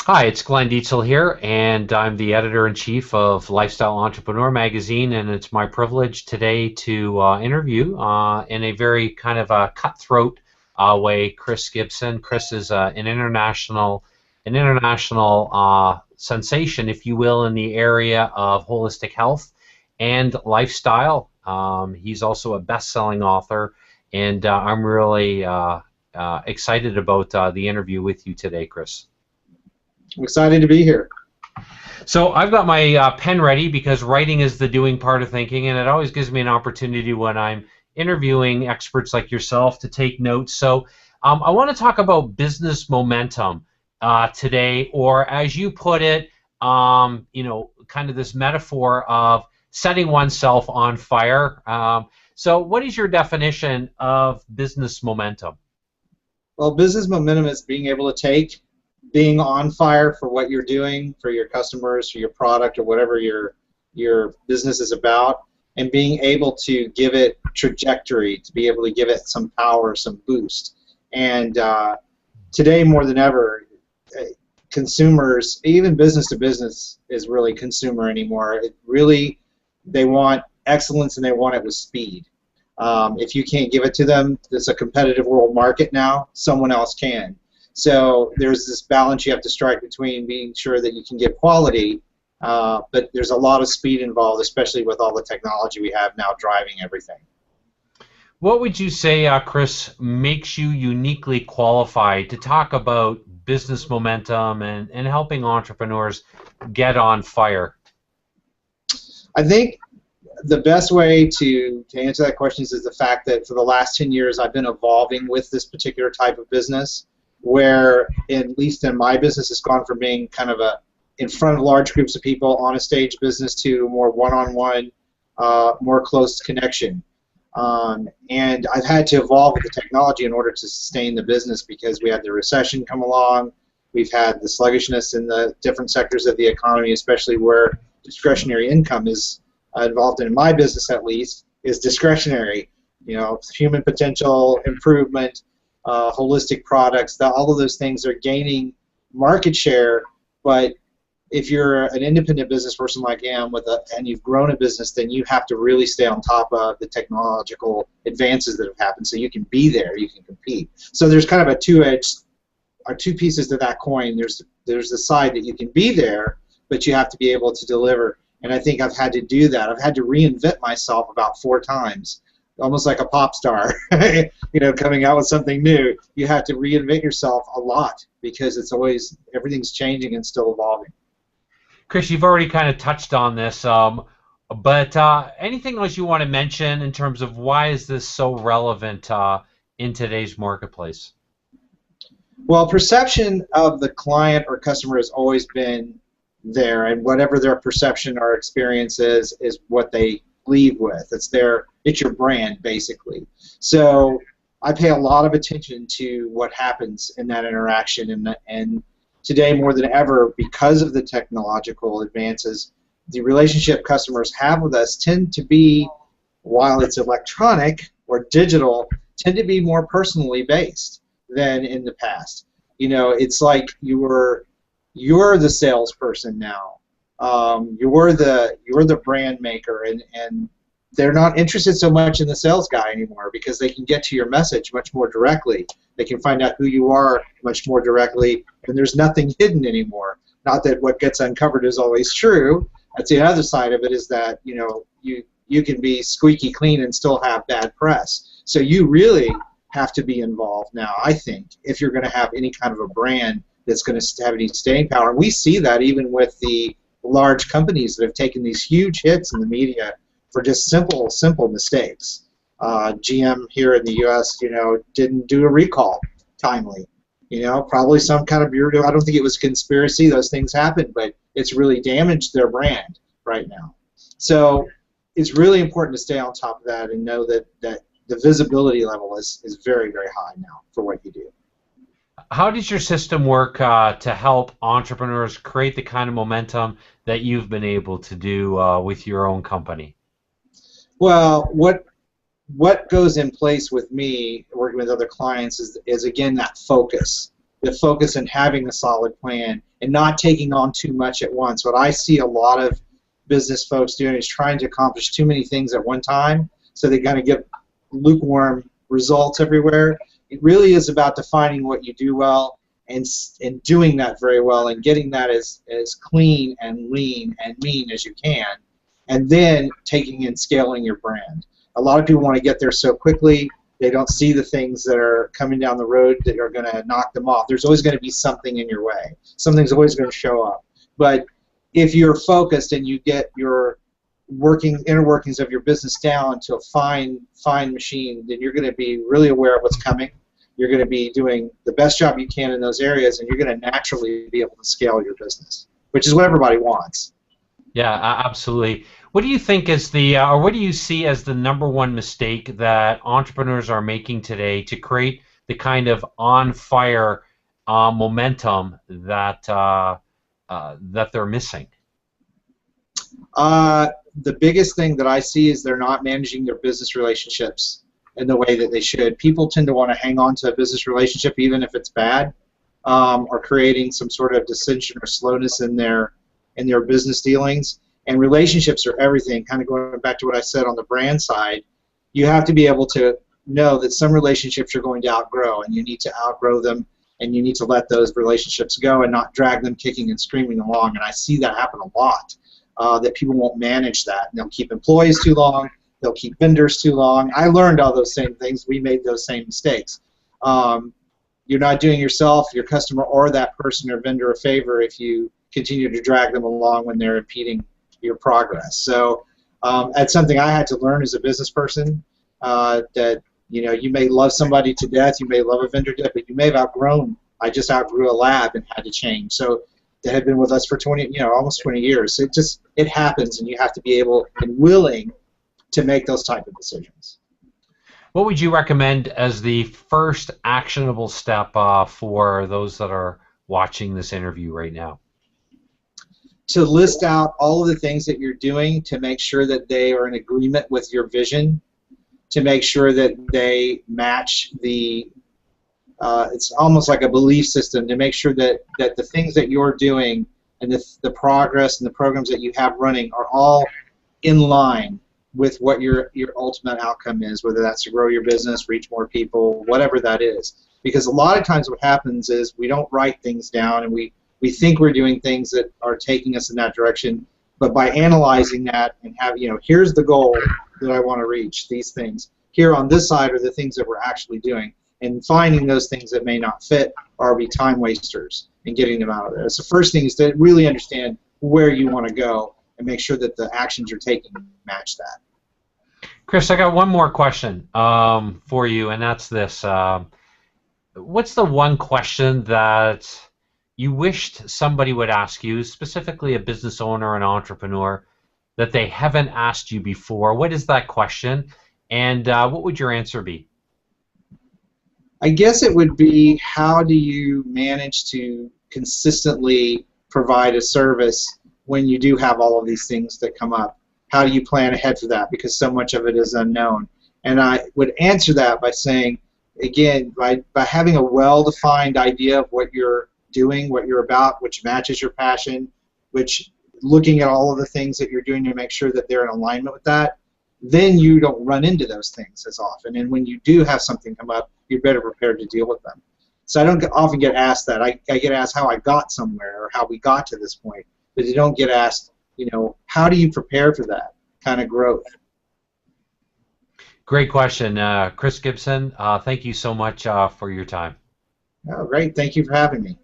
Hi, it's Glenn Dietzel here, and I'm the editor-in-chief of Lifestyle Entrepreneur magazine, and it's my privilege today to interview in a very kind of a cutthroat way Chris Gibson. Chris is an international sensation, if you will, in the area of holistic health and lifestyle. He's also a best-selling author, and I'm really excited about the interview with you today, Chris. I'm excited to be here. So I've got my pen ready because writing is the doing part of thinking, and it always gives me an opportunity when I'm interviewing experts like yourself to take notes. So I want to talk about business momentum today, or as you put it, kind of this metaphor of setting oneself on fire. So what is your definition of business momentum? Well, business momentum is being able to take being on fire for what you're doing, for your customers, for your product, or whatever your business is about, and being able to give it trajectory, to be able to give it some power, some boost. And today more than ever, consumers, even business to business, is really consumer anymore. They want excellence and they want it with speed. If you can't give it to them, it's a competitive world market now. Someone else can. So there's this balance you have to strike between being sure that you can give quality, but there's a lot of speed involved, especially with all the technology we have now driving everything. What would you say, Chris, makes you uniquely qualified to talk about business momentum and helping entrepreneurs get on fire? I think the best way to answer that question is the fact that for the last 10 years I've been evolving with this particular type of business, where at least in my business it's gone from being kind of a in front of large groups of people on a stage business to more one-on-one, more close connection. And I've had to evolve with the technology in order to sustain the business because we had the recession come along, we've had the sluggishness in the different sectors of the economy, especially where discretionary income is involved in my business at least, is discretionary. You know, human potential improvement, holistic products, all of those things are gaining market share, but if you're an independent business person like I am and you've grown a business, then you have to really stay on top of the technological advances that have happened so you can be there, you can compete. So there's kind of a two pieces to that coin. There's the side that you can be there, but you have to be able to deliver. And I think I've had to do that. I've had to reinvent myself about 4 times. Almost like a pop star, you know, coming out with something new. You have to reinvent yourself a lot because everything's changing and still evolving. Chris, you've already kind of touched on this, but anything else you want to mention in terms of why is this so relevant in today's marketplace? Well, perception of the client or customer has always been there, and whatever their perception or experience is what they leave with. It's your brand, basically. So I pay a lot of attention to what happens in that interaction, and today more than ever, because of the technological advances, the relationship customers have with us tend to be, while it's electronic or digital, tend to be more personally based than in the past. You know, it's like you're the salesperson now. You're the brand maker, and they're not interested so much in the sales guy anymore because they can get to your message much more directly. They can find out who you are much more directly, and there's nothing hidden anymore. Not that what gets uncovered is always true. That's the other side of it, is that you can be squeaky clean and still have bad press. So you really have to be involved now, I think, if you're going to have any kind of a brand that's going to have any staying power. And we see that even with the large companies that have taken these huge hits in the media for just simple mistakes. GM here in the U.S., didn't do a recall timely. Probably some kind of bureau. I don't think it was a conspiracy. Those things happen, but it's really damaged their brand right now. So it's really important to stay on top of that and know that the visibility level is very, very high now for what you do. How does your system work to help entrepreneurs create the kind of momentum that you've been able to do with your own company? Well, what goes in place with me working with other clients is again that focus. The focus in having a solid plan and not taking on too much at once. What I see a lot of business folks doing is trying to accomplish too many things at one time, so they kind of get lukewarm results everywhere. It really is about defining what you do well and doing that very well and getting that as clean and lean and mean as you can, and then taking and scaling your brand. A lot of people want to get there so quickly, they don't see the things that are coming down the road that are going to knock them off. There's always going to be something in your way. Something's always going to show up. But if you're focused and you get your inner workings of your business down to a fine machine, then you're going to be really aware of what's coming. You're going to be doing the best job you can in those areas, and you're going to naturally be able to scale your business, which is what everybody wants. Yeah, absolutely. What do you think is or what do you see as the #1 mistake that entrepreneurs are making today to create the kind of on-fire momentum that that they're missing? The biggest thing that I see is they're not managing their business relationships in the way that they should. People tend to want to hang on to a business relationship even if it's bad, or creating some sort of dissension or slowness in their business dealings. And relationships are everything. Kind of going back to what I said on the brand side, you have to be able to know that some relationships you're going to outgrow, and you need to outgrow them, and you need to let those relationships go and not drag them kicking and screaming along. And I see that happen a lot, that people won't manage that. And they'll keep employees too long. They'll keep vendors too long. I learned all those same things. We made those same mistakes. You're not doing yourself, your customer, or that person or vendor a favor if you continue to drag them along when they're impeding your progress. So that's something I had to learn as a business person, that you may love somebody to death, you may love a vendor to death, but you may have outgrown. I just outgrew a lab and had to change. So they had been with us for almost 20 years. So it happens, and you have to be able and willing to make those type of decisions. What would you recommend as the first actionable step for those that are watching this interview right now? To list out all of the things that you're doing to make sure that they are in agreement with your vision, to make sure that they match it's almost like a belief system, to make sure that the things that you're doing and the progress and the programs that you have running are all in line with what your ultimate outcome is, whether that's to grow your business, reach more people, whatever that is. Because a lot of times what happens is we don't write things down, and we think we're doing things that are taking us in that direction, but by analyzing that and here's the goal that I want to reach, these things. Here on this side are the things that we're actually doing, and finding those things that may not fit or be time wasters and getting them out of there. So the first thing is to really understand where you want to go and make sure that the actions you're taking match that. Chris, I got one more question for you, and that's this. What's the one question that you wished somebody would ask you, specifically a business owner, an entrepreneur, that they haven't asked you before? What is that question, and what would your answer be? I guess it would be, how do you manage to consistently provide a service when you do have all of these things that come up? How do you plan ahead for that? Because so much of it is unknown. And I would answer that by saying, again, by having a well-defined idea of what you're doing, what you're about, which matches your passion, which looking at all of the things that you're doing to make sure that they're in alignment with that, then you don't run into those things as often. And when you do have something come up, you're better prepared to deal with them. So I don't often get asked that. I get asked how I got somewhere or how we got to this point, but you don't get asked, how do you prepare for that kind of growth? Great question. Chris Gibson, thank you so much for your time. Oh, great. Thank you for having me.